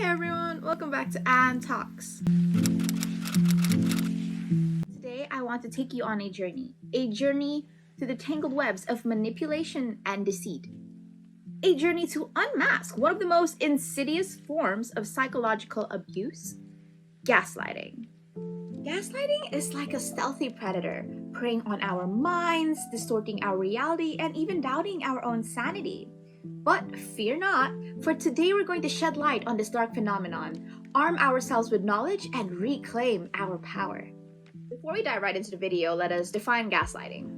everyone, welcome back to Anne Talks. Today I want to take you on a journey through the tangled webs of manipulation and deceit. A journey to unmask one of the most insidious forms of psychological abuse, gaslighting. Gaslighting is like a stealthy predator, preying on our minds, distorting our reality, and even doubting our own sanity. But fear not, for today we're going to shed light on this dark phenomenon, arm ourselves with knowledge, and reclaim our power. Before we dive right into the video, let us define gaslighting.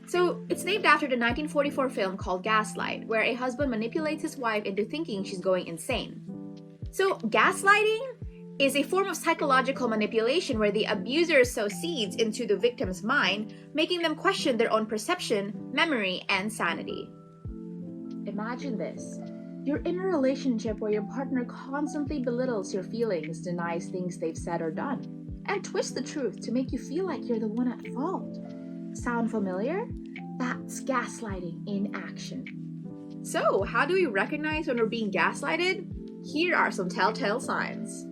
So, it's named after the 1944 film called Gaslight, where a husband manipulates his wife into thinking she's going insane. So, gaslighting is a form of psychological manipulation where the abuser sows seeds into the victim's mind, making them question their own perception, memory, and sanity. Imagine this. You're in a relationship where your partner constantly belittles your feelings, denies things they've said or done, and twists the truth to make you feel like you're the one at fault. Sound familiar? That's gaslighting in action. So, how do we recognize when we're being gaslighted? Here are some telltale signs.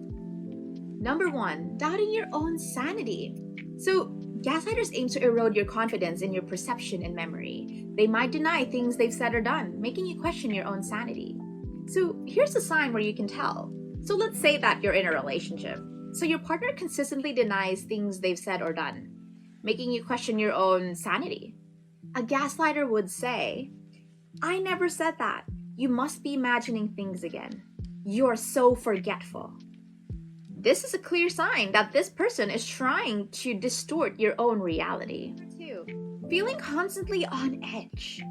Number 1, doubting your own sanity. So, gaslighters aim to erode your confidence in your perception and memory. They might deny things they've said or done, making you question your own sanity. So, here's a sign where you can tell. So, let's say that you're in a relationship. So, your partner consistently denies things they've said or done, making you question your own sanity. A gaslighter would say, "I never said that. You must be imagining things again. You're so forgetful." This is a clear sign that this person is trying to distort your own reality. Number 2, feeling constantly on edge.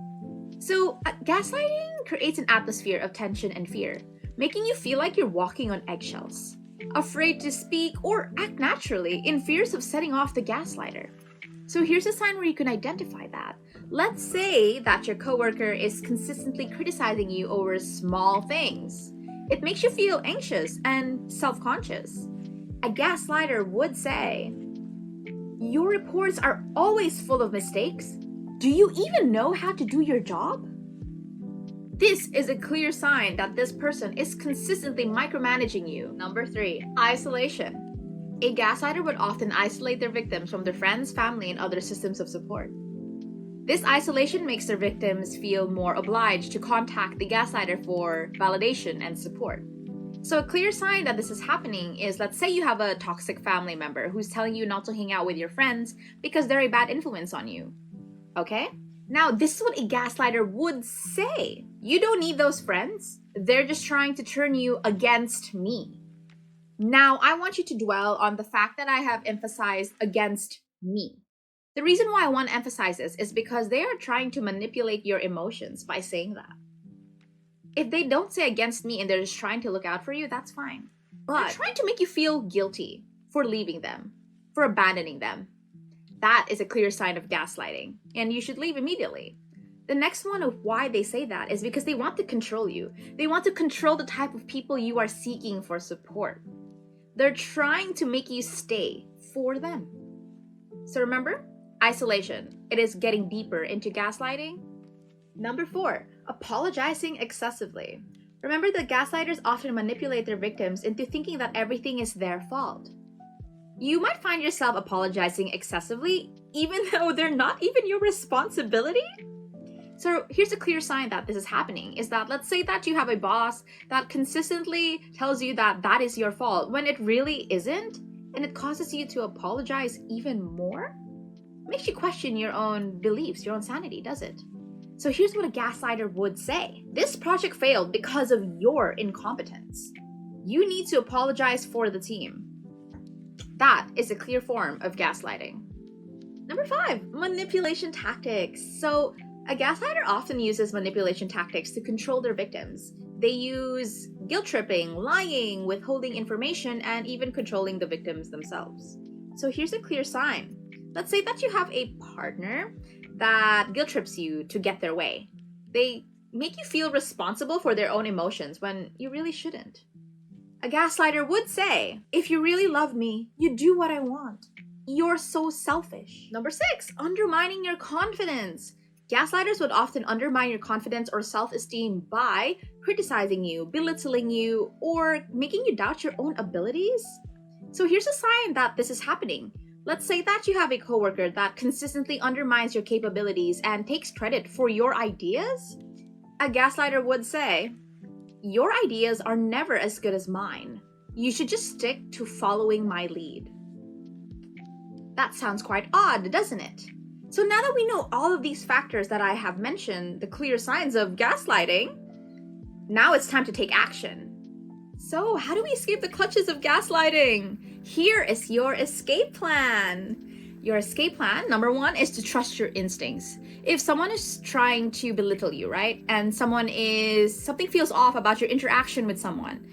So, gaslighting creates an atmosphere of tension and fear, making you feel like you're walking on eggshells, afraid to speak or act naturally in fears of setting off the gaslighter. So here's a sign where you can identify that. Let's say that your coworker is consistently criticizing you over small things. It makes you feel anxious and self-conscious. A gaslighter would say, "Your reports are always full of mistakes. Do you even know how to do your job?" This is a clear sign that this person is consistently micromanaging you. Number 3, isolation. A gaslighter would often isolate their victims from their friends, family, and other systems of support. This isolation makes their victims feel more obliged to contact the gaslighter for validation and support. So a clear sign that this is happening is, let's say you have a toxic family member who's telling you not to hang out with your friends because they're a bad influence on you. Okay? Now, this is what a gaslighter would say. "You don't need those friends. They're just trying to turn you against me." Now, I want you to dwell on the fact that I have emphasized against me. The reason why I want to emphasize this is because they are trying to manipulate your emotions by saying that. If they don't say against me and they're just trying to look out for you, that's fine. But they're trying to make you feel guilty for leaving them, for abandoning them. That is a clear sign of gaslighting, and you should leave immediately. The next one of why they say that is because they want to control you. They want to control the type of people you are seeking for support. They're trying to make you stay for them. So remember, isolation. It is getting deeper into gaslighting. Number 4, apologizing excessively. Remember that gaslighters often manipulate their victims into thinking that everything is their fault. You might find yourself apologizing excessively, even though they're not even your responsibility. So here's a clear sign that this is happening, is that let's say that you have a boss that consistently tells you that that is your fault when it really isn't, and it causes you to apologize even more. Makes you question your own beliefs, your own sanity, does it? So here's what a gaslighter would say. "This project failed because of your incompetence. You need to apologize for the team." That is a clear form of gaslighting. Number 5, manipulation tactics. So a gaslighter often uses manipulation tactics to control their victims. They use guilt tripping, lying, withholding information, and even controlling the victims themselves. So here's a clear sign. Let's say that you have a partner that guilt trips you to get their way. They make you feel responsible for their own emotions when you really shouldn't. A gaslighter would say, "If you really love me, you do what I want. You're so selfish." Number 6, undermining your confidence. Gaslighters would often undermine your confidence or self-esteem by criticizing you, belittling you, or making you doubt your own abilities. So here's a sign that this is happening. Let's say that you have a coworker that consistently undermines your capabilities and takes credit for your ideas. A gaslighter would say, "Your ideas are never as good as mine. You should just stick to following my lead." That sounds quite odd, doesn't it? So now that we know all of these factors that I have mentioned, the clear signs of gaslighting, now it's time to take action. So how do we escape the clutches of gaslighting? Here is your escape plan. Your escape plan, number one, is to trust your instincts. If someone is trying to belittle you, right? And something feels off about your interaction with someone.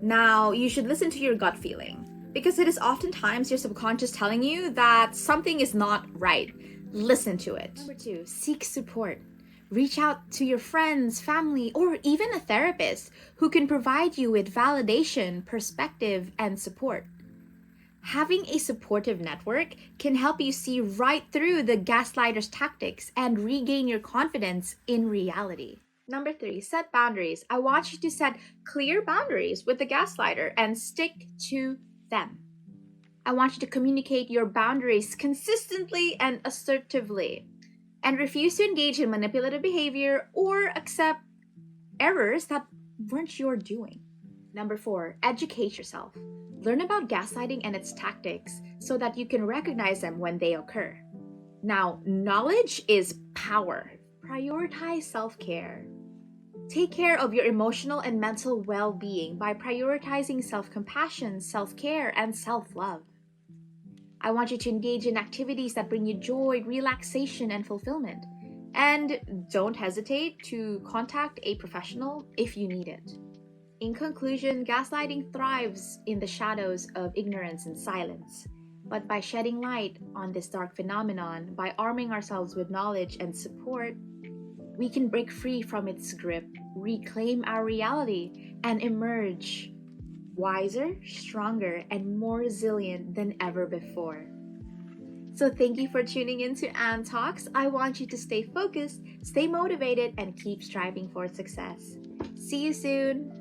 Now, you should listen to your gut feeling, because it is oftentimes your subconscious telling you that something is not right. Listen to it. Number two, seek support. Reach out to your friends, family, or even a therapist who can provide you with validation, perspective, and support. Having a supportive network can help you see right through the gaslighter's tactics and regain your confidence in reality. Number three, set boundaries. I want you to set clear boundaries with the gaslighter and stick to them. I want you to communicate your boundaries consistently and assertively, and refuse to engage in manipulative behavior or accept errors that weren't your doing. Number four, educate yourself. Learn about gaslighting and its tactics so that you can recognize them when they occur. Now, knowledge is power. Prioritize self-care. Take care of your emotional and mental well-being by prioritizing self-compassion, self-care, and self-love. I want you to engage in activities that bring you joy, relaxation, and fulfillment. And don't hesitate to contact a professional if you need it. In conclusion, gaslighting thrives in the shadows of ignorance and silence. But by shedding light on this dark phenomenon, by arming ourselves with knowledge and support, we can break free from its grip, reclaim our reality, and emerge wiser, stronger, and more resilient than ever before. So thank you for tuning in to Ann Talks. I want you to stay focused, stay motivated, and keep striving for success. See you soon.